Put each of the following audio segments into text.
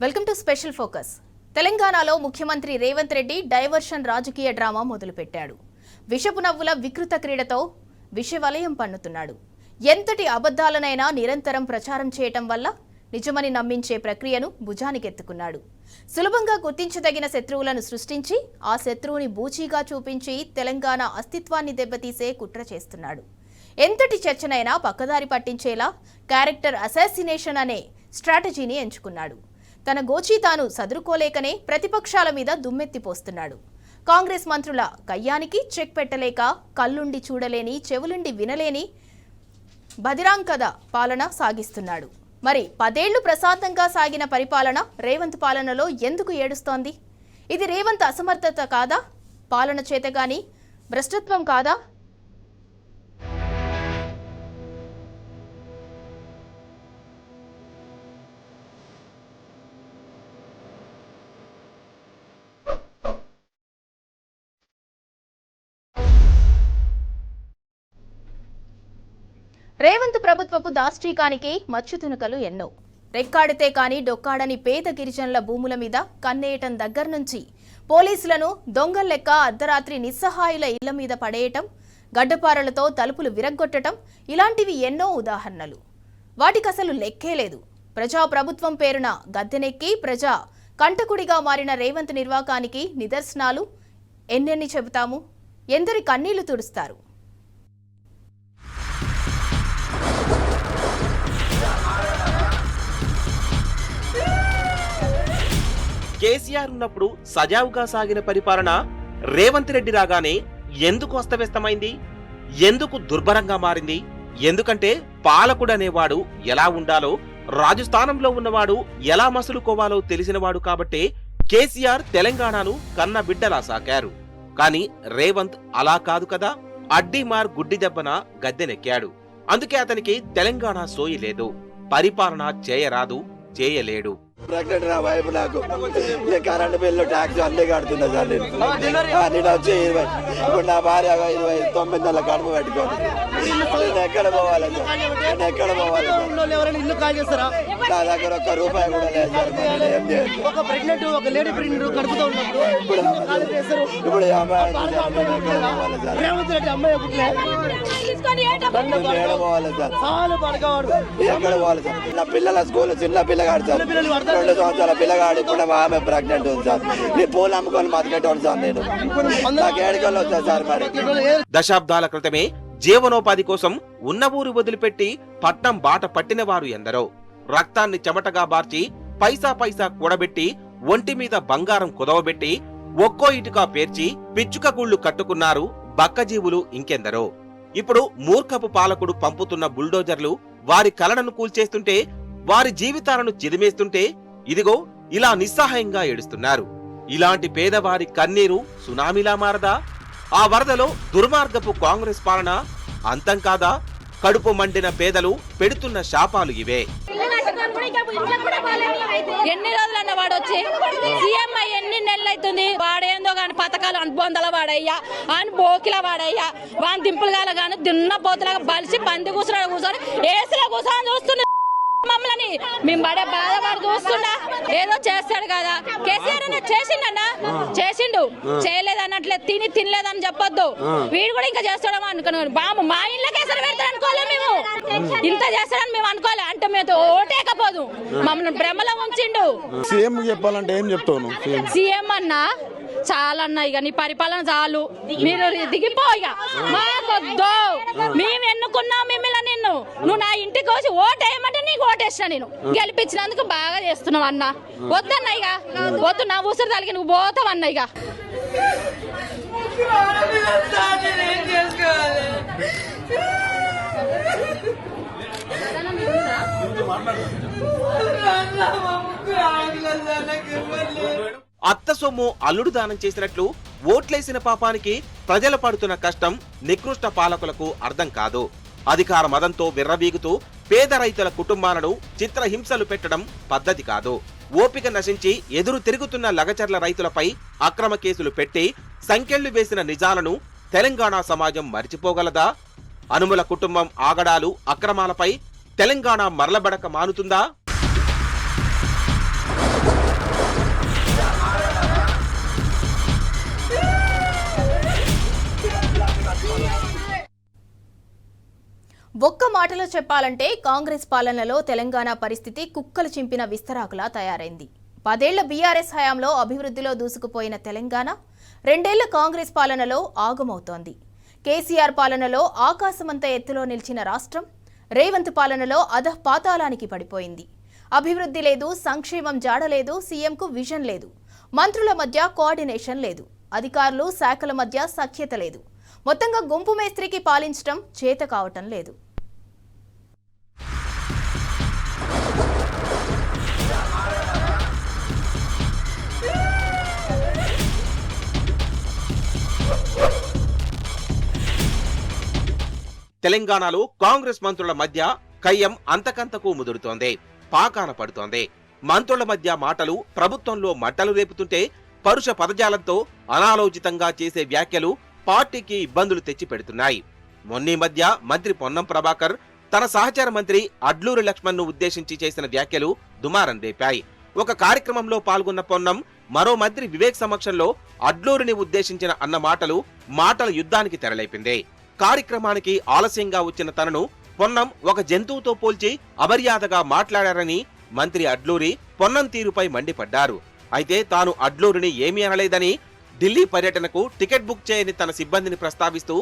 Welcome to special focus. తెలంగాణలో ముఖ్యమంత్రి Revanth Reddy diversion రాజకీయ డ్రామా మొదలుపెట్టాడు. విషపు నవ్వుల వికృత క్రీడతో విషవలయం పన్నుతున్నాడు. ఎంతటి అబద్ధాలనైనా నిరంతరం ప్రచారం చేయటం వల్ల నిజమని నమ్మించే ప్రక్రియను భుజానికెత్తుకున్నాడు. సులభంగా గుర్తించదగిన శత్రువులను సృష్టించి ఆ శత్రువుని బూచీగా చూపించి తెలంగాణ అస్తిత్వాన్ని దెబ్బతీసే కుట్ర చేస్తున్నాడు. ఎంతటి చర్చనైనా పక్కదారి పట్టించేలా క్యారెక్టర్ అసాసినేషన్ అనే స్ట్రాటజీని ఎంచుకున్నాడు. తన గోచీ తాను సదురుకోలేకనే ప్రతిపక్షాల మీద దుమ్మెత్తిపోస్తున్నాడు. కాంగ్రెస్ మంత్రుల కయ్యానికి చెక్ పెట్టలేక కళ్ళుండి చూడలేని చెవులుండి వినలేని బదిరాంకద పాలన సాగిస్తున్నాడు. మరి 10 ఏళ్లు ప్రశాంతంగా సాగిన పరిపాలన రేవంత్ పాలనలో ఎందుకు ఏడుస్తోంది? ఇది రేవంత్ అసమర్థత కాదా? పాలన చేతగాని భ్రష్టత్వం కాదా? రేవంత్ ప్రభుత్వపు దాష్టీకానికి మచ్చుతునకలు ఎన్నో. రెక్కాడితే కాని డొక్కాడని పేద గిరిజనుల భూముల మీద కన్నేయటం దగ్గర నుంచి పోలీసులను దొంగల్లెక్క అర్ధరాత్రి నిస్సహాయుల ఇళ్ల మీద పడేయటం, గడ్డపారలతో తలుపులు విరగ్గొట్టడం, ఇలాంటివి ఎన్నో ఉదాహరణలు. వాటికసలు లెక్కే లేదు. ప్రజాప్రభుత్వం పేరున గద్దెనెక్కి ప్రజా కంటకుడిగా మారిన రేవంత్ నిర్వాకానికి నిదర్శనాలు ఎన్నెన్ని చెబుతాము? ఎందరి కన్నీళ్లు తుడుస్తారు? కేసీఆర్ ఉన్నప్పుడు సజావుగా సాగిన పరిపాలన రేవంత్ రెడ్డి రాగానే ఎందుకు అస్తవ్యస్తమైంది? ఎందుకు దుర్భరంగా మారింది? ఎందుకంటే పాలకుడనేవాడు ఎలా ఉండాలో, రాజస్థానంలో ఉన్నవాడు ఎలా మసులుకోవాలో తెలిసినవాడు కాబట్టే కేసీఆర్ తెలంగాణను కన్న బిడ్డలా సాకారు. కాని రేవంత్ అలా కాదు కదా. అడ్డీమార్ గుడ్డి దెబ్బన గద్దెనెక్కాడు. అందుకే అతనికి తెలంగాణ సోయి లేదు, పరిపాలన చేయరాదు, చేయలేడు. ప్రెగ్నెంట్ నా వైపు నాకు కరెంట్ బిల్లు ట్యాక్స్ అన్నీ కడుతున్నా సార్. నేను వచ్చి 20 ఇప్పుడు నా భార్య 29 నెలల కడుపు పెట్టుకోండి. నేను ఎక్కడ పోవాలి సార్? నేను ఎక్కడ పోవాలి? నా దగ్గర ఒక్క రూపాయి కూడా లేదు సార్. ఇప్పుడు ఎక్కడ పోవాలి సార్? ఎక్కడ పోవాలి సార్? నా పిల్లల స్కూల్ చిన్న పిల్లగాడు సార్, 2 సంవత్సరాల పిల్లగాడు. ఇప్పుడు ఆమె ప్రెగ్నెంట్ ఉంది సార్. నేను పూలు అమ్ముకొని బతికేటోడు సార్. నేను నాకు ఏడుకలు వచ్చా సార్. మరి దశాబ్దాల క్రితమే జీవనోపాధి కోసం ఉన్న ఊరు వదిలిపెట్టి పట్నం బాట పట్టిన వారు ఎందరో. రక్తాన్ని చెమటగా బార్చి పైసా పైసా కూడబెట్టి ఒంటి మీద బంగారం కుదవబెట్టి ఒక్కో ఇటుక పేర్చి పిచ్చుక గూళ్లు కట్టుకున్నారు బక్కజీవులు ఇంకెందరో. ఇప్పుడు మూర్ఖపు పాలకుడు పంపుతున్న బుల్డోజర్లు వారి కలలను కూల్చేస్తుంటే, వారి జీవితాలను చిదిమేస్తుంటే ఇదిగో ఇలా నిస్సహాయంగా ఏడుస్తున్నారు. ఇలాంటి పేదవారి కన్నీరు సునామీలా మారదా? ఆ వరదలో దుర్మార్గపు కాంగ్రెస్ పాలన అంతం కాదా? కడుపు మండిన పేదలు పెడుతున్న శాపాలు ఇవే. ఎన్ని రోజులన్న వాడు వచ్చి సీఎం ఎన్ని నెలలు అవుతుంది? వాడేందో గాని పథకాలు అనుబంధాల వాడయ్యా, అని బోకిల వాడయ్యా, వాని దింపులుగా గాని దున్న పోతులాగా బలిసి పంది కూర్చున్నాడు, కూర్చొని ఏసులో కూర్చొని చూస్తున్నా మమ్మల్ని. మేము పడే బాధపడి చూస్తుండా. ఏదో చేస్తాడు కదా కేసీఆర్ అన్న. చేసిండన్నా, చేసిండు. చేయలేదు అన్నట్లే, తినలేదని చెప్పొద్దు. వీడు కూడా ఇంకా చేస్తాడేమో అనుకున్నాను. బాము మా ఇళ్ళకి ఎసరు పెడతాడు అనుకోలే మేము. ఇంత చేస్తాడని మేము అనుకోలే. అంటే మేము ఓటేకపోదు, మమ్మల్ని భ్రమలో ఉంచిండు. సీఎం చెప్పాలంటే ఏం చెప్తావు? సీఎం అన్నా చాలా అన్న, ఇక నీ పరిపాలన చాలు, మీరు దిగిపో. ఇక మాకొద్దు, మేము ఎన్నుకున్నాం మిమ్మల్ని. నిన్ను నువ్వు నా ఇంటికి వచ్చి ఓటేయమంటే నీకు ఓటేసిన. నేను గెలిపించినందుకు బాగా చేస్తున్నావు అన్న. వద్దన్న ఇక వద్దు, నా ఊసరి తలిగి నువ్వు పోతావు అన్న. ఇక అత్త సొమ్ము అల్లుడు దానం చేసినట్లు ఓట్లేసిన పాపానికి ప్రజలు పడుతున్న కష్టం నికృష్ట పాలకులకు అర్థం కాదు. అధికార మదంతో విర్రవీగుతూ పేద రైతుల కుటుంబాలను చిత్రహింసలు పెట్టడం పద్ధతి కాదు. ఓపిక నశించి ఎదురు తిరుగుతున్న లగచర్ల రైతులపై అక్రమ కేసులు పెట్టి సంకెళ్లు వేసిన నిజాలను తెలంగాణ సమాజం మరిచిపోగలదా? అనుముల కుటుంబం ఆగడాలు, అక్రమాలపై తెలంగాణ మరలబడక మానుతుందా? ఒక్క మాటలో చెప్పాలంటే కాంగ్రెస్ పాలనలో తెలంగాణ పరిస్థితి కుక్కలు చింపిన విస్తరాకులా తయారైంది. 10 ఏళ్ల బీఆర్ఎస్ హయాంలో అభివృద్ధిలో దూసుకుపోయిన తెలంగాణ 2 ఏళ్ల కాంగ్రెస్ పాలనలో ఆగమవుతోంది. కేసీఆర్ పాలనలో ఆకాశమంత ఎత్తులో నిలిచిన రాష్ట్రం రేవంత్ పాలనలో అధఃపాతాళానికి పడిపోయింది. అభివృద్ధి లేదు, సంక్షేమం జాడలేదు, సీఎంకు విజన్ లేదు, మంత్రుల మధ్య కోఆర్డినేషన్ లేదు, అధికారులు శాఖల మధ్య సఖ్యత లేదు. మొత్తంగా గుంపు మేస్త్రికి పాలించడం చేత కావటం లేదు. తెలంగాణలో కాంగ్రెస్ మంత్రుల మధ్య కయ్యం అంతకంతకు ముదురుతోంది, పాకాన పడుతోంది. మంత్రుల మధ్య మాటలు ప్రభుత్వంలో మంటలు రేపుతుంటే పరుష పదజాలంతో అనాలోచితంగా చేసే వ్యాఖ్యలు పార్టీకి ఇబ్బందులు తెచ్చిపెడుతున్నాయి. మొన్నీ మధ్య మంత్రి పొన్నం ప్రభాకర్ తన సహచర మంత్రి అడ్లూరి లక్ష్మణ్ ను ఉద్దేశించి చేసిన వ్యాఖ్యలు దుమారం రేపాయి. ఒక కార్యక్రమంలో పాల్గొన్న పొన్నం మరో మంత్రి వివేక్ సమక్షంలో అడ్లూరిని ఉద్దేశించిన అన్న మాటల యుద్ధానికి తెరలేపింది. కార్యక్రమానికి ఆలస్యంగా వచ్చిన తనను పొన్నం ఒక జంతువుతో పోల్చి అమర్యాదగా మాట్లాడారని మంత్రి అడ్లూరి పొన్నం తీరుపై మండిపడ్డారు. అయితే తాను అడ్లూరిని ఏమీ అనలేదని, ఢిల్లీ పర్యటనకు టికెట్ బుక్ చేయని తన సిబ్బందిని ప్రస్తావిస్తూ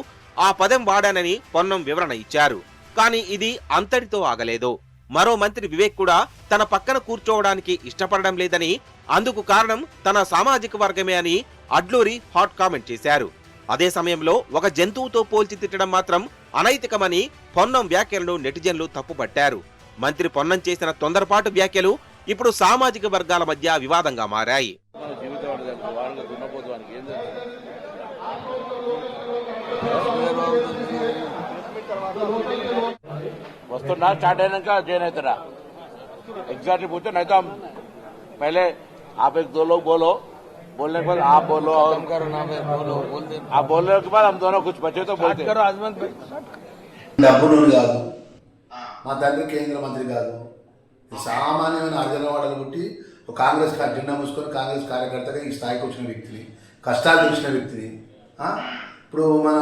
ఆ పదం వాడానని పొన్నం వివరణ ఇచ్చారు. కానీ ఇది అంతటితో ఆగలేదు. మరో మంత్రి వివేక్ కూడా తన పక్కన కూర్చోవడానికి ఇష్టపడడం లేదని, అందుకు కారణం తన సామాజిక వర్గమే అని అడ్లూరి హాట్ కామెంట్ చేశారు. అదే సమయంలో ఒక జంతువుతో పోల్చి తిట్టడం మాత్రం అనైతికమని పొన్నం వ్యాఖ్యలను నెటిజన్లు తప్పుపట్టారు. మంత్రి పొన్నం చేసిన తొందరపాటు వ్యాఖ్యలు ఇప్పుడు సామాజిక వర్గాల మధ్య వివాదంగా మారాయి. వస్తున్నా స్టార్ట్ అయినాక జాయిన్ అవుతారా एग्जैक्टली पूछो नहीं तो हम पहले आप एक दो लोग बोलो, बोलने के बाद आप बोलो और करो ना बोलो आप बोलने के बाद हम दोनों कुछ बचे तो बोलते करो आजमत డబ్బును కాదు, మా తండ్రి కేంద్ర మంత్రి కాదు, సామాన్యమైన అర్జనవాడలు పుట్టి కాంగ్రెస్ జెండా మూసుకొని కాంగ్రెస్ కార్యకర్తగా ఈ స్థాయికి వచ్చిన వ్యక్తిని, కష్టాలు తెలిసిన వ్యక్తిని. ఇప్పుడు మన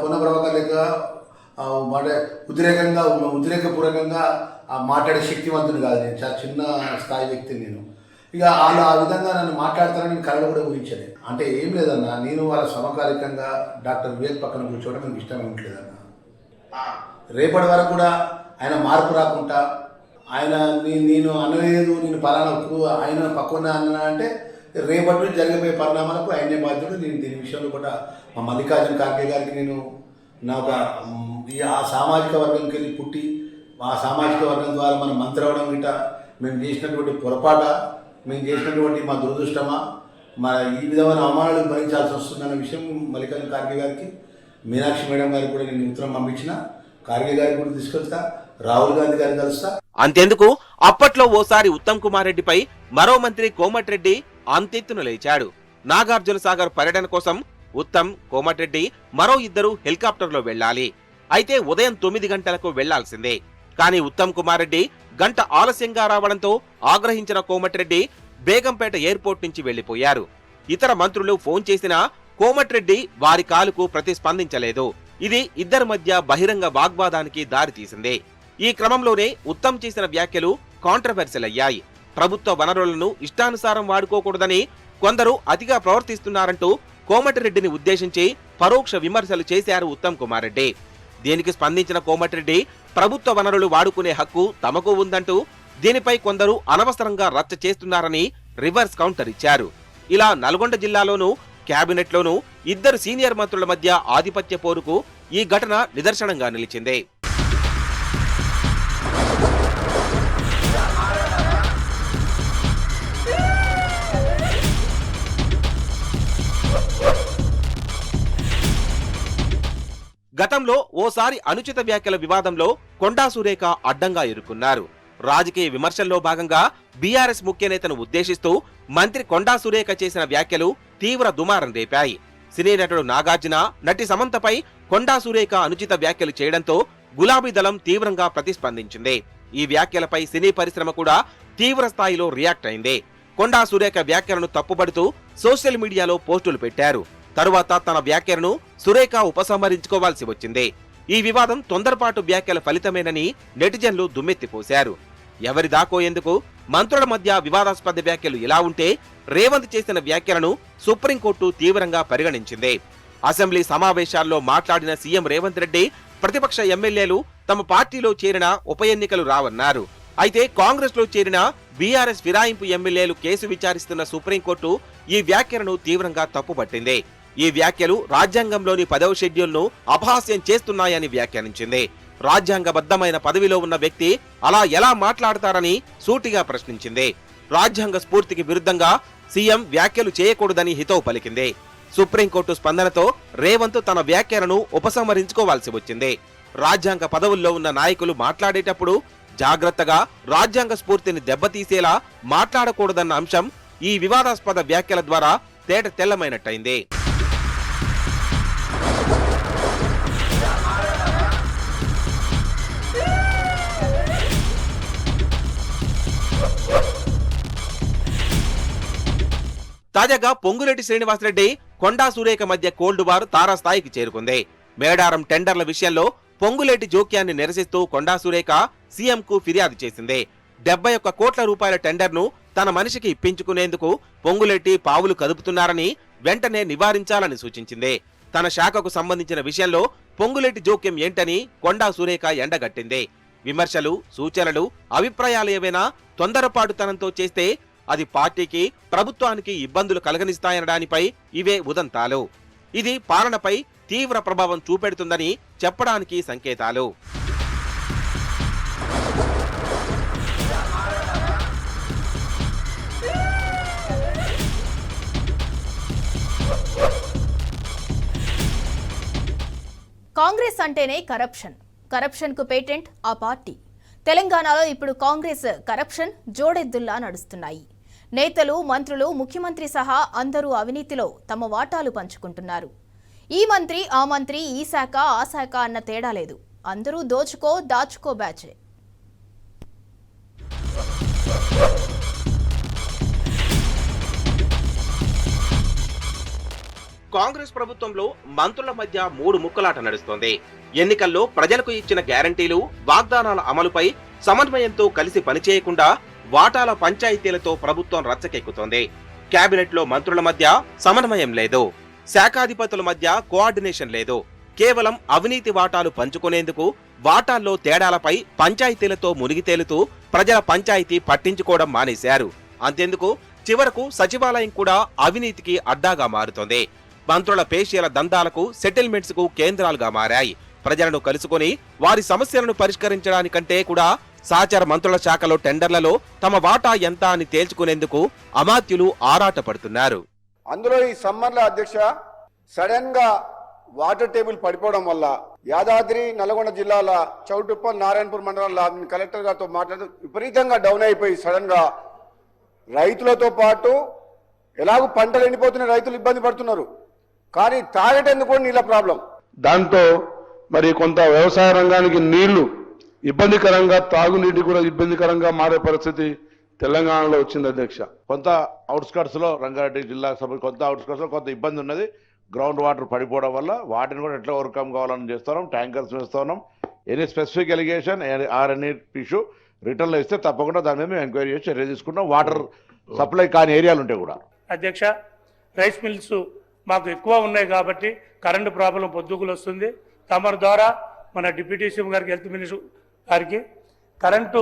పొన్న ప్రభాకర్ లెక్క ఉద్రేకపూర్వకంగా మాట్లాడే శక్తివంతుని కాదు, నేను చాలా చిన్న స్థాయి వ్యక్తిని. నేను ఇక వాళ్ళు ఆ విధంగా నన్ను మాట్లాడతారని నేను కళలో కూడా ఊహించలే. అంటే ఏం లేదన్నా, నేను వాళ్ళ సమకాలికంగా డాక్టర్ వివేక్ పక్కన కూర్చోవడం నాకు ఇష్టం ఏమిట్లేదన్నా. రేపటి వరకు కూడా ఆయన మార్పు రాకుండా, ఆయన నేను అనలేదు, నేను పలానా ఆయన పక్కన అన్నా అంటే రేపటి నుంచి జరిగిపోయే పరిణామాలకు ఆయనే బాధ్యుడు. నేను దీని విషయంలో కూడా మా మల్లికార్జున ఖార్గే గారికి నేను ఆ సామాజిక వర్గంకి వెళ్ళి పుట్టి ఆ సామాజిక వర్గం ద్వారా మనం మంత్రి అవడం గిట్ట మేము చేసినటువంటి పొరపాట, మేము చేసినటువంటి మా దురదృష్టమా, మన ఈ విధమైన అవమానాలు భరించాల్సి వస్తుందన్న విషయం మల్లికార్జున ఖార్గే గారికి, మీనాక్షి మేడం గారికి కూడా నేను ఉత్తరం పంపించిన. ఖార్గే గారికి కూడా తీసుకొస్తా, రాహుల్ గాంధీ గారిని కలుస్తా. అంతెందుకు, అప్పట్లో ఓసారి ఉత్తమ్ కుమార్ రెడ్డిపై మరో మంత్రి కోమటిరెడ్డి అంతెత్తున లేచాడు. నాగార్జున సాగర్ పర్యటన కోసం ఉత్తమ్, కోమటిరెడ్డి మరో ఇద్దరు హెలికాప్టర్లో వెళ్లాలి. అయితే ఉదయం 9 గంటలకు వెళ్లాల్సిందే. కానీ ఉత్తమ్ కుమార్ రెడ్డి గంట ఆలస్యంగా రావడంతో ఆగ్రహించిన కోమటిరెడ్డి బేగంపేట ఎయిర్పోర్ట్ నుంచి వెళ్లిపోయారు. ఇతర మంత్రులు ఫోన్ చేసినా కోమటిరెడ్డి వారి కాలుకు ప్రతిస్పందించలేదు. ఇది ఇద్దరి మధ్య బహిరంగ వాగ్వాదానికి దారితీసింది. ఈ క్రమంలోనే ఉత్తమ్ చేసిన వ్యాఖ్యలు కాంట్రవర్షియల్ అయ్యాయి. ప్రభుత్వ వనరులను ఇష్టానుసారం వాడుకోకూడదని, కొందరు అతిగా ప్రవర్తిస్తున్నారంటూ కోమటిరెడ్డిని ఉద్దేశించి పరోక్ష విమర్శలు చేశారు ఉత్తమ్ కుమార్ రెడ్డి. దీనికి స్పందించిన కోమటిరెడ్డి ప్రభుత్వ వనరులు వాడుకునే హక్కు తమకు ఉందంటూ, దీనిపై కొందరు అనవసరంగా రచ్చ చేస్తున్నారని రివర్స్ కౌంటర్ ఇచ్చారు. ఇలా నల్గొండ జిల్లాలోనూ కేబినెట్లోనూ ఇద్దరు సీనియర్ మంత్రుల మధ్య ఆధిపత్య పోరుకు ఈ ఘటన నిదర్శనంగా నిలిచింది. గతంలో ఓసారి అనుచిత వ్యాఖ్యల వివాదంలో కొండా సురేఖ అడ్డంగా ఇరుక్కున్నారు. రాజకీయ విమర్శల్లో భాగంగా బీఆర్ఎస్ ముఖ్య నేతను ఉద్దేశిస్తూ మంత్రి కొండా సురేఖ చేసిన వ్యాఖ్యలు తీవ్ర దుమారం రేపాయి. సినీ నటుడు నాగార్జున, నటి సమంతపై కొండా సురేఖ అనుచిత వ్యాఖ్యలు చేయడంతో గులాబీ దళం తీవ్రంగా ప్రతిస్పందించింది. ఈ వ్యాఖ్యలపై సినీ పరిశ్రమ కూడా తీవ్ర స్థాయిలో రియాక్ట్ అయింది. కొండా సురేఖ వ్యాఖ్యలను తప్పుబడుతూ సోషల్ మీడియాలో పోస్టులు పెట్టారు. తరువాత తన వ్యాఖ్యలను సురేఖ ఉపసంహరించుకోవాల్సి వచ్చింది. ఈ వివాదం తొందరపాటు వ్యాఖ్యల ఫలితమేనని నెటిజన్లు దుమ్మెత్తిపోశారు. ఎవరి దాకో ఎందుకు, మంత్రుల మధ్య వివాదాస్పద వ్యాఖ్యలు ఇలా ఉంటే రేవంత్ చేసిన వ్యాఖ్యలను సుప్రీంకోర్టు తీవ్రంగా పరిగణించింది. అసెంబ్లీ సమావేశాల్లో మాట్లాడిన సీఎం రేవంత్ రెడ్డి ప్రతిపక్ష ఎమ్మెల్యేలు తమ పార్టీలో చేరిన ఉప ఎన్నికలు రావన్నారు. అయితే కాంగ్రెస్ లో చేరిన బీఆర్ఎస్ ఫిరాయింపు ఎమ్మెల్యేలు కేసు విచారిస్తున్న సుప్రీంకోర్టు ఈ వ్యాఖ్యలను తీవ్రంగా తప్పుపట్టింది. ఈ వ్యాఖ్యలు రాజ్యాంగంలోని 10వ షెడ్యూల్ను అపహాస్యం చేస్తున్నాయని వ్యాఖ్యానించింది. రాజ్యాంగబద్ధమైన పదవిలో ఉన్న వ్యక్తి అలా ఎలా మాట్లాడతారని సూటిగా ప్రశ్నించింది. రాజ్యాంగ స్ఫూర్తికి విరుద్ధంగా సీఎం వ్యాఖ్యలు చేయకూడదని హితవు పలికింది. సుప్రీంకోర్టు స్పందనతో రేవంత్ తన వ్యాఖ్యలను ఉపసంహరించుకోవాల్సి వచ్చింది. రాజ్యాంగ పదవుల్లో ఉన్న నాయకులు మాట్లాడేటప్పుడు జాగ్రత్తగా రాజ్యాంగ స్ఫూర్తిని దెబ్బతీసేలా మాట్లాడకూడదన్న అంశం ఈ వివాదాస్పద వ్యాఖ్యల ద్వారా తేట తెల్లమైనట్టయింది. తాజాగా పొంగులేటి శ్రీనివాసరెడ్డి, కొండా సురేఖ మధ్య కోల్డ్ వార్ తారాస్థాయికి చేరుకుంది. మేడారం టెండర్ల విషయంలో పొంగులేటి జోక్యాన్ని నిరసిస్తూ కొండా సురేఖ సీఎంకు ఫిర్యాదు చేసింది. 71 కోట్ల రూపాయల టెండర్ను తన మనిషికి ఇప్పించుకునేందుకు పొంగులేటి పావులు కదుపుతున్నారని వెంటనే నివారించాలని సూచించింది. తన శాఖకు సంబంధించిన విషయంలో పొంగులేటి జోక్యం ఏంటని కొండా సురేఖ ఎండగట్టింది. విమర్శలు, సూచనలు, అభిప్రాయాలు ఏవైనా తొందరపాటుతనంతో చేస్తే అది పార్టీకి, ప్రభుత్వానికి ఇబ్బందులు కలగనిస్తాయనడానిపై ఇవే ఉదంతాలు. ఇది పాలనపై తీవ్ర ప్రభావం చూపెడుతుందని చెప్పడానికి సంకేతాలు. కాంగ్రెస్ అంటేనే కరప్షన్, కరప్షన్కు పేటెంట్ ఆ పార్టీ. తెలంగాణలో ఇప్పుడు కాంగ్రెస్ కరప్షన్ జోడెద్దుల్లా నడుస్తున్నాయి. నేతలు, మంత్రులు, ముఖ్యమంత్రి సహా అందరూ అవినీతిలో తమ వాటాలు పంచుకుంటున్నారు. ఈ మంత్రి, ఆ మంత్రి, ఈ శాఖ, ఆ శాఖ అన్న తేడా లేదు. అందరూ దోచుకో దాచుకో బ్యాచే. కాంగ్రెస్ ప్రభుత్వంలో మంత్రుల మధ్య 3 ముక్కలాట నడుస్తోంది. ఎన్నికల్లో ప్రజలకు ఇచ్చిన గ్యారంటీలు, వాగ్దానాల అమలుపై సమన్వయంతో కలిసి పనిచేయకుండా వాటాల పంచాయతీలతో ప్రభుత్వం రచ్చకెక్కుతోంది. కేబినెట్ లో మంత్రుల మధ్య సమన్వయం లేదు, శాఖాధిపతుల మధ్య కోఆర్డినేషన్ లేదు. కేవలం అవినీతి వాటాలు పంచుకునేందుకు వాటాల్లో తేడాలపై పంచాయతీలతో మునిగి తేలుతూ ప్రజల పంచాయతీ పట్టించుకోవడం మానేశారు. అంతెందుకు, చివరకు సచివాలయం కూడా అవినీతికి అడ్డాగా మారుతోంది. మంత్రుల పేషీల దందాలకు, సెటిల్మెంట్స్ కు కేంద్రాలుగా మారాయి. ప్రజలను కలుసుకుని వారి సమస్యలను పరిష్కరించడానికంటే కూడా సహచర మంత్రుల శాఖలో టెండర్లలో తమ వాటా ఎంత అని తేల్చుకునేందుకు అమాత్యులు ఆరాటపడుతున్నారు. అందులో ఈ సమ్మర్లో అధ్యక్ష సడన్ గా వాటర్ టేబుల్ పడిపోవడం వల్ల యాదాద్రి, నల్గొండ జిల్లాల చౌటుప్పల్, నారాయణపూర్ మండలంలో కలెక్టర్ గారితో మాట్లాడుతూ విపరీతంగా డౌన్ అయిపోయి సడన్ గా రైతులతో పాటు ఎలాగో పంటలు ఎండిపోతున్న రైతులు ఇబ్బంది పడుతున్నారు. కానీ తాగేటందుకు కూడా నీళ్ళ ప్రాబ్లం. దాంతో మరి కొంత వ్యవసాయ రంగానికి నీళ్లు ఇబ్బందికరంగా, తాగునీటి కూడా ఇబ్బందికరంగా మారే పరిస్థితి తెలంగాణలో వచ్చింది అధ్యక్ష. కొంత అవుట్స్కట్స్ లో, రంగారెడ్డి జిల్లాకు సంబంధించి కొంత అవుట్స్కట్స్ లో కొంత ఇబ్బంది ఉన్నది. గ్రౌండ్ వాటర్ పడిపోవడం వల్ల వాటిని కూడా ఎట్లా ఓవర్కమ్ కావాలని చేస్తున్నాం. ట్యాంకర్స్ వేస్తున్నాం. Any specific allegation or any issue return లో ఇస్తే తప్పకుండా దాని మీద మేము ఎంక్వైరీ చేసి చర్య తీసుకుంటాం. వాటర్ సప్లై కాని ఏరియాలు ఉంటాయి కూడా. అధ్యక్ష, రైస్ మిల్స్ మాకు ఎక్కువ ఉన్నాయి కాబట్టి కరెంటు ప్రాబ్లం పొద్దుగులు వస్తుంది. తమ ద్వారా మన డిప్యూటీ సీఎం గారికి, హెల్త్ మినిస్టర్ గారికి కరెంటు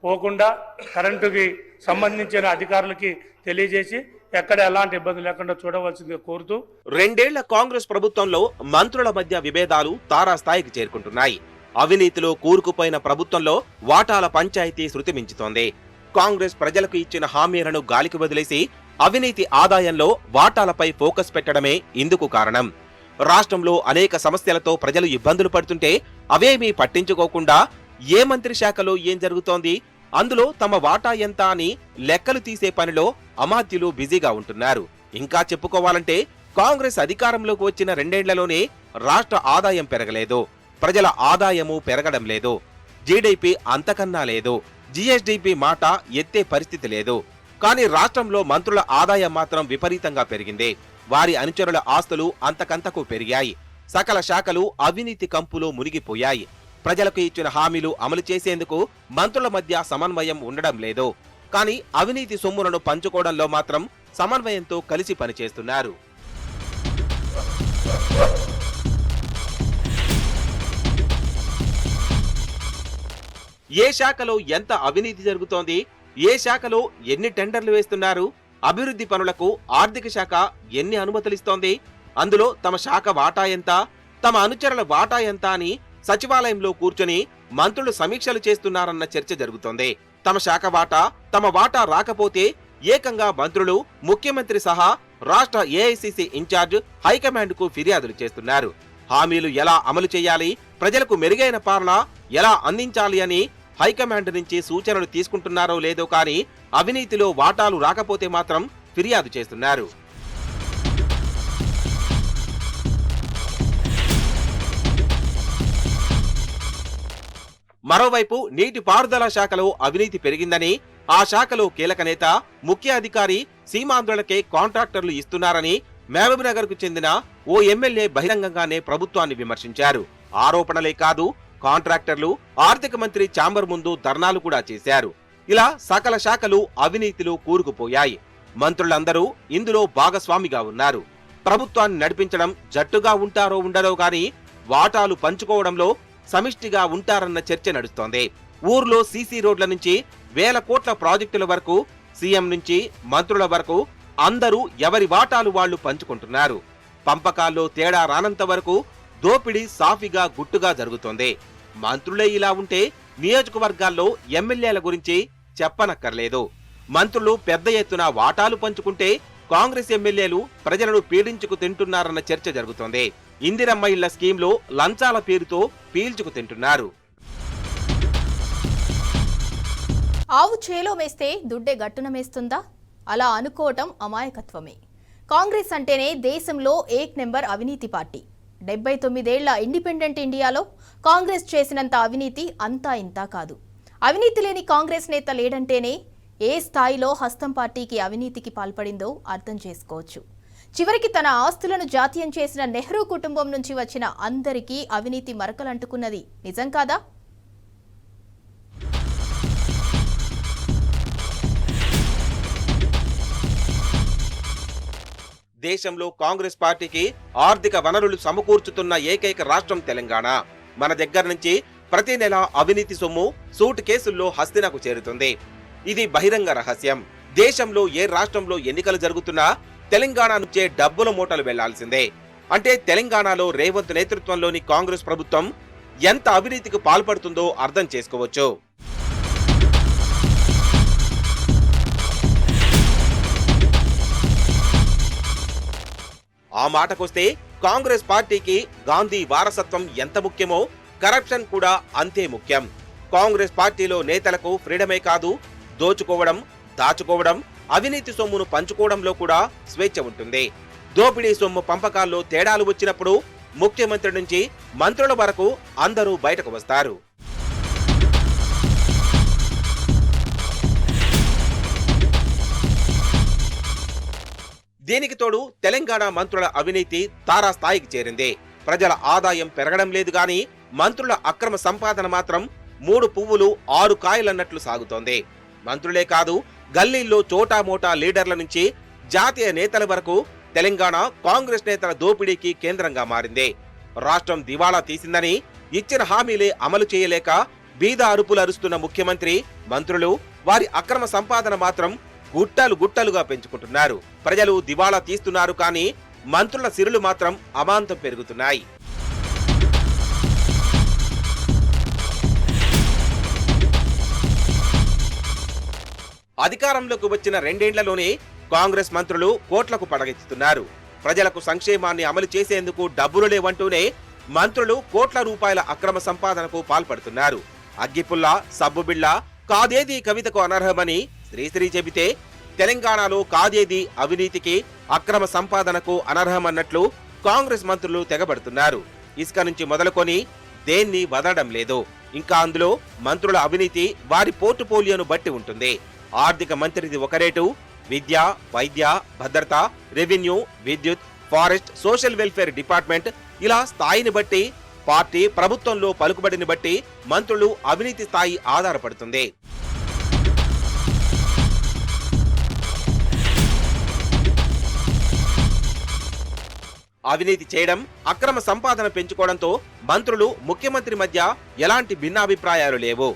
పోకుండా కరెంటుకి సంబంధించిన అధికారులకి తెలియజేసి ఎక్కడ ఎలాంటి ఇబ్బంది లేకుండా చూడవలసిందిగా కోరుతూ, 2 ఏళ్ల కాంగ్రెస్ ప్రభుత్వంలో మంత్రుల మధ్య విభేదాలు తారాస్థాయికి చేరుకుంటున్నాయి. అవినీతిలో కూరుకుపోయిన ప్రభుత్వంలో వాటాల పంచాయతీ శృతి మించుతోంది. కాంగ్రెస్ ప్రజలకు ఇచ్చిన హామీలను గాలికి వదిలేసి అవినీతి ఆదాయంలో వాటాలపై ఫోకస్ పెట్టడమే ఇందుకు కారణం. రాష్ట్రంలో అనేక సమస్యలతో ప్రజలు ఇబ్బందులు పడుతుంటే అవేమీ పట్టించుకోకుండా ఏ మంత్రి శాఖలో ఏం జరుగుతోంది, అందులో తమ వాటా ఎంత అని లెక్కలు తీసే పనిలో అమాత్యులు బిజీగా ఉంటున్నారు. ఇంకా చెప్పుకోవాలంటే కాంగ్రెస్ అధికారంలోకి వచ్చిన 2 ఏళ్లలోనే రాష్ట్ర ఆదాయం పెరగలేదు, ప్రజల ఆదాయము పెరగడం లేదు, జీడీపీ అంతకన్నా లేదు, జీఎస్డీపీ మాట ఎత్తే పరిస్థితి లేదు. కానీ రాష్ట్రంలో మంత్రుల ఆదాయం మాత్రం విపరీతంగా పెరిగింది. వారి అనుచరుల ఆస్తులు అంతకంతకు పెరిగాయి. సకల శాఖలు అవినీతి కంపులో మునిగిపోయాయి. ప్రజలకు ఇచ్చిన హామీలు అమలు చేసేందుకు మంత్రుల మధ్య సమన్వయం ఉండడం లేదు. కానీ అవినీతి సొమ్ములను పంచుకోవడంలో మాత్రం సమన్వయంతో కలిసి పనిచేస్తున్నారు. ఏ శాఖలో ఎంత అవినీతి జరుగుతోంది, ఏ శాఖలో ఎన్ని టెండర్లు వేస్తున్నారు, అభివృద్ధి పనులకు ఆర్థిక శాఖ ఎన్ని అనుమతులిస్తోంది, అందులో తమ శాఖ వాటా ఎంత, తమ అనుచరుల వాటా ఎంత అని సచివాలయంలో కూర్చొని మంత్రులు సమీక్షలు చేస్తున్నారన్న చర్చ జరుగుతోంది. తమ శాఖ వాటా తమ వాటా రాకపోతే ఏకంగా మంత్రులు, ముఖ్యమంత్రి సహా రాష్ట్ర ఏఐసిసి ఇన్ఛార్జ్ హైకమాండ్ కు ఫిర్యాదులు చేస్తున్నారు. హామీలు ఎలా అమలు చేయాలి, ప్రజలకు మెరుగైన పాలన ఎలా అందించాలి అని హైకమాండ్ నుంచి సూచనలు తీసుకుంటున్నారో లేదో కానీ అవినీతిలో వాటాలు రాకపోతే మాత్రం ఫిర్యాదు చేస్తున్నారు. మరోవైపు నీటిపారుదల శాఖలో అవినీతి పెరిగిందని, ఆ శాఖలో కీలక నేత, ముఖ్య అధికారి సీమాంధ్రులకే కాంట్రాక్టర్లు ఇస్తున్నారని మహబూబ్నగర్ కు చెందిన ఓ ఎమ్మెల్యే బహిరంగంగానే ప్రభుత్వాన్ని విమర్శించారు. ఆరోపణలే కాదు, కాంట్రాక్టర్లు ఆర్థిక మంత్రి ఛాంబర్ ముందు ధర్నాలు కూడా చేశారు. ఇలా సకల శాఖలు అవినీతిలో కూరుకుపోయాయి. మంత్రులందరూ ఇందులో భాగస్వామిగా ఉన్నారు. ప్రభుత్వాన్ని నడిపించడం జట్టుగా ఉంటారో ఉండరో గాని వాటాలు పంచుకోవడంలో సమిష్టిగా ఉంటారన్న చర్చ నడుస్తోంది. ఊర్లో సీసీ రోడ్ల నుంచి వేల కోట్ల ప్రాజెక్టుల వరకు, సీఎం నుంచి మంత్రుల వరకు అందరూ ఎవరి వాటాలు వాళ్లు పంచుకుంటున్నారు. పంపకాల్లో తేడా రానంత వరకు దోపిడీ సాఫీగా గుట్టుగా జరుగుతోంది. మంత్రులే ఇలా ఉంటే నియోజకవర్గాల్లో ఎమ్మెల్యేల గురించి చెప్పనక్కర్లేదు. మంత్రులు పెద్ద ఎత్తున వాటాలు పంచుకుంటే కాంగ్రెస్ ఎమ్మెల్యేలు ప్రజలను పీడించుకు తింటున్నారన్న చర్చ జరుగుతోంది. ఇందిరమ్మ ఇళ్ల స్కీంలో లంచాల పేరుతో పీల్చుకు తింటున్నారు. ఆవు చేలో వేస్తే దుడ్డే గట్టున మేస్తుందా? అలా అనుకోవటం అమాయకత్వమే. కాంగ్రెస్ అంటేనే దేశంలో ఏక్ నెంబర్ అవినీతి పార్టీ. 79 ఏళ్ల ఇండిపెండెంట్ ఇండియాలో కాంగ్రెస్ చేసినంత అవినీతి అంతా ఇంతా కాదు. అవినీతి లేని కాంగ్రెస్ నేత లేడంటేనే ఏ స్థాయిలో హస్తం పార్టీకి అవినీతికి పాల్పడిందో అర్థం చేసుకోవచ్చు. చివరికి తన ఆస్తులను జాతీయం చేసిన నెహ్రూ కుటుంబం నుంచి వచ్చిన అందరికీ అవినీతి మరకలంటుకున్నది నిజం కాదా? దేశంలో కాంగ్రెస్ పార్టీకి ఆర్థిక వనరులు సమకూర్చుతున్న ఏకైక రాష్ట్రం తెలంగాణ. మన దగ్గర నుంచి ప్రతి నెల అవినీతి సొమ్ము సూట్ కేసుల్లో హస్తినకు చేరుతుంది. ఇది బహిరంగ రహస్యం. దేశంలో ఏ రాష్ట్రంలో ఎన్నికలు జరుగుతున్నా తెలంగాణ నుంచే డబ్బుల మూటలు వెళ్లాల్సిందే. అంటే తెలంగాణలో రేవంత్ నేతృత్వంలోని కాంగ్రెస్ ప్రభుత్వం ఎంత అవినీతికి పాల్పడుతుందో అర్థం చేసుకోవచ్చు. ఆ మాటకొస్తే కాంగ్రెస్ పార్టీకి గాంధీ వారసత్వం ఎంత ముఖ్యమో కరప్షన్ కూడా అంతే ముఖ్యం. కాంగ్రెస్ పార్టీలో నేతలకు ఫ్రీడమే కాదు, దోచుకోవడం, దాచుకోవడం, అవినీతి సొమ్మును పంచుకోవడంలో కూడా స్వేచ్ఛ ఉంటుంది. దోపిడీ సొమ్ము పంపకాల్లో తేడాలు వచ్చినప్పుడు ముఖ్యమంత్రి నుంచి మంత్రుల వరకు అందరూ బయటకు వస్తారు. దీనికి తోడు తెలంగాణ మంత్రుల అవినీతి తారాస్థాయికి చేరింది. ప్రజల ఆదాయం పెరగడం లేదు గాని మంత్రుల అక్రమ సంపాదన మాత్రం 3 పువ్వులు 6 కాయలన్నట్లు సాగుతోంది. మంత్రులే కాదు, గల్లీల్లో చోటామోటా లీడర్ల నుంచి జాతీయ నేతల వరకు తెలంగాణ కాంగ్రెస్ నేతల దోపిడీకి కేంద్రంగా మారింది. రాష్ట్రం దివాళా తీసిందని ఇచ్చిన హామీలే అమలు చేయలేక బీద అరుపులు అరుస్తున్న ముఖ్యమంత్రి, మంత్రులు వారి అక్రమ సంపాదన మాత్రం గుట్టలు గుట్టలుగా పెంచుకుంటున్నారు. ప్రజలు దివాళా తీస్తున్నారు కానీ మంత్రుల సిరులు మాత్రం అమాంతం పెరుగుతున్నాయి. అధికారంలోకి వచ్చిన 2 ఏళ్లలోనే కాంగ్రెస్ మంత్రులు కోట్లకు పడగెత్తుతున్నారు. ప్రజలకు సంక్షేమాన్ని అమలు చేసేందుకు డబ్బులు లేవంటూనే మంత్రులు కోట్ల రూపాయల అక్రమ సంపాదనకు పాల్పడుతున్నారు. అగ్గిపుల్ల, సబ్బుబిళ్ళ, కాదేది కవితకు అనర్హమని శ్రీశ్రీ చెబితే తెలంగాణలో కాదేది అవినీతికి, అక్రమ సంపాదనకు అనర్హమన్నట్లు కాంగ్రెస్ మంత్రులు తెగబడుతున్నారు. ఇసుక నుంచి మొదలుకొని దేన్ని వదలడం లేదు. ఇంకా అందులో మంత్రుల అవినీతి వారి పోర్టుఫోలియోను బట్టి ఉంటుంది. ఆర్థిక మంత్రిది ఒక రేటు, విద్య, వైద్య, భద్రత, రెవెన్యూ, విద్యుత్, ఫారెస్ట్, సోషల్ వెల్ఫేర్ డిపార్ట్మెంట్ ఇలా స్థాయిని బట్టి, పార్టీ ప్రభుత్వంలో పలుకుబడిని బట్టి మంత్రులు అవినీతి స్థాయి ఆధారపడుతుంది. అవినీతి చేయడం, అక్రమ సంపాదన పెంచుకోవడంతో మంత్రులు, ముఖ్యమంత్రి మధ్య ఎలాంటి భిన్నాభిప్రాయాలు లేవు.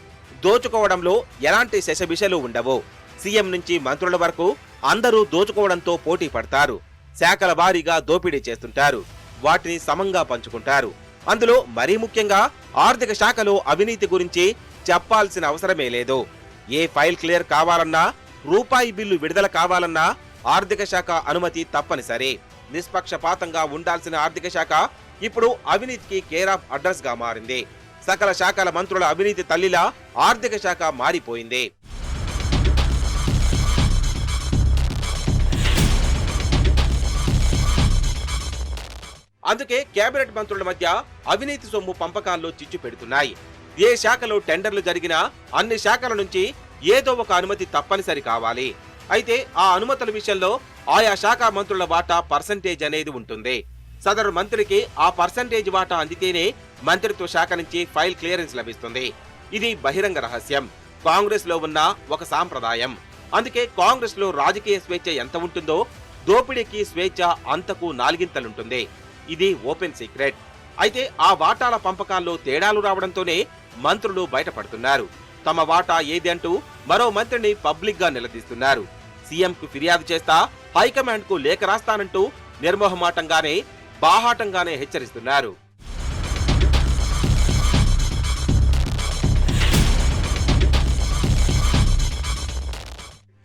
దోచుకోవడంలో ఎలాంటి శశబిషలు ఉండవు. సీఎం నుంచి మంత్రుల వరకు అందరూ దోచుకోవడంతో పోటీ పడతారు. శాఖల వారీగా దోపిడీ చేస్తుంటారు. వాటిని సమంగా పంచుకుంటారు. అందులో మరీ ముఖ్యంగా ఆర్థిక శాఖలో అవినీతి గురించి చెప్పాల్సిన అవసరమే లేదు. ఏ ఫైల్ క్లియర్ కావాలన్నా, రూపాయి బిల్లు విడుదల కావాలన్నా ఆర్థిక శాఖ అనుమతి తప్పనిసరి. నిష్పక్షపాతంగా ఉండాల్సిన ఆర్థిక శాఖ ఇప్పుడు అవినీతికి కేర్ ఆఫ్ అడ్రస్ గా మారింది. సకల శాఖల మంత్రుల అవినీతి తల్లిలా ఆర్థిక శాఖ మారిపోయింది. అందుకే కేబినెట్ మంత్రుల మధ్య అవినీతి సొమ్ము పంపకాల్లో చిచ్చు పెడుతున్నాయి. ఏ శాఖలో టెండర్లు జరిగినా అన్ని శాఖల నుంచి ఏదో ఒక అనుమతి తప్పనిసరి కావాలి. అయితే ఆ అనుమతుల విషయంలో ఆయా శాఖ మంత్రుల వాటా పర్సంటేజ్ అనేది ఉంటుంది. సదరు మంత్రికి ఆ పర్సంటేజ్ వాటా అందితేనే మంత్రిత్వ శాఖ నుంచి ఫైల్ క్లియరెన్స్ లభిస్తుంది. ఇది బహిరంగ రహస్యం. కాంగ్రెస్ లో ఉన్న ఒక సాంప్రదాయం. అందుకే కాంగ్రెస్ లో రాజకీయ స్వేచ్ఛ ఎంత ఉంటుందో దోపిడీకి స్వేచ్ఛ అంతకు నాలుగింతలుంటుంది. ఇది ఓపెన్ సీక్రెట్. అయితే ఆ వాటాల పంపకాల్లో తేడాలు రావడంతోనే మంత్రులు బయటపడుతున్నారు. తమ వాటా ఏది అంటూ మరో మంత్రిని పబ్లిక్ గా నిలదీస్తున్నారు. సీఎంకు ఫిర్యాదు చేస్తా, హైకమాండ్ కు లేఖ రాస్తానంటూ నిర్మోహమాటంగానే, బాహాటంగానే హెచ్చరిస్తున్నారు.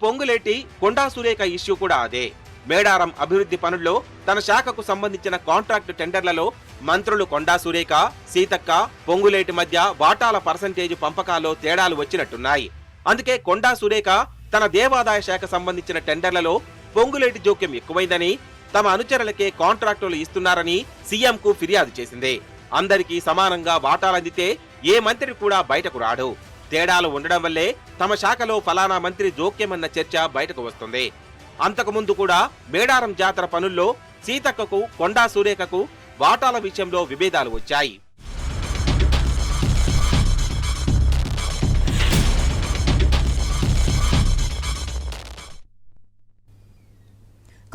పొంగులేటి, కొండా సురేఖ ఇష్యూ కూడా అదే. మేడారం అభివృద్ధి పనుల్లో తన శాఖకు సంబంధించిన కాంట్రాక్టు టెండర్లలో మంత్రులు కొండా సురేఖ, సీతక్క, పొంగులేటి మధ్య వాటాల పర్సంటేజ్ పంపకాల్లో తేడాలు వచ్చినట్టున్నాయి. అందుకే కొండా సురేఖ తన దేవాదాయ శాఖ సంబంధించిన టెండర్లలో పొంగులేటి జోక్యం ఎక్కువైందని, తమ అనుచరులకే కాంట్రాక్టులు ఇస్తున్నారని సీఎంకు ఫిర్యాదు చేసింది. అందరికీ సమానంగా వాటాలందితే ఏ మంత్రి కూడా బయటకు రాడు. తేడాలు ఉండడం వల్లే తమ శాఖలో ఫలానా మంత్రి జోక్యమన్న చర్చ బయటకు వస్తుంది. అంతకుముందు కూడా మేడారం జాతర పనుల్లో సీతక్కకు, కొండా సురేఖకు వాటాల విషయంలో విభేదాలు వచ్చాయి.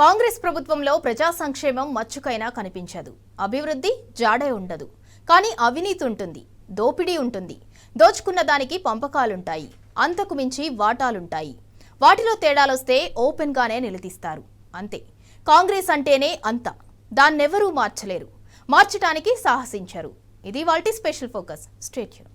కాంగ్రెస్ ప్రభుత్వంలో ప్రజా సంక్షేమం మచ్చుకైనా కనిపించదు. అభివృద్ధి జాడే ఉండదు. కానీ అవినీతి ఉంటుంది, దోపిడీ ఉంటుంది. దోచుకున్న దానికి పంపకాలుంటాయి, అంతకు మించి వాటాలుంటాయి. వాటిలో తేడాలొస్తే ఓపెన్ గానే నిలదీస్తారు. అంతే. కాంగ్రెస్ అంటేనే అంత. దాన్నెవరూ మార్చలేరు. మార్చటానికి సాహసించరు. ఇది వాల్టి స్పెషల్ ఫోకస్. Stay tune.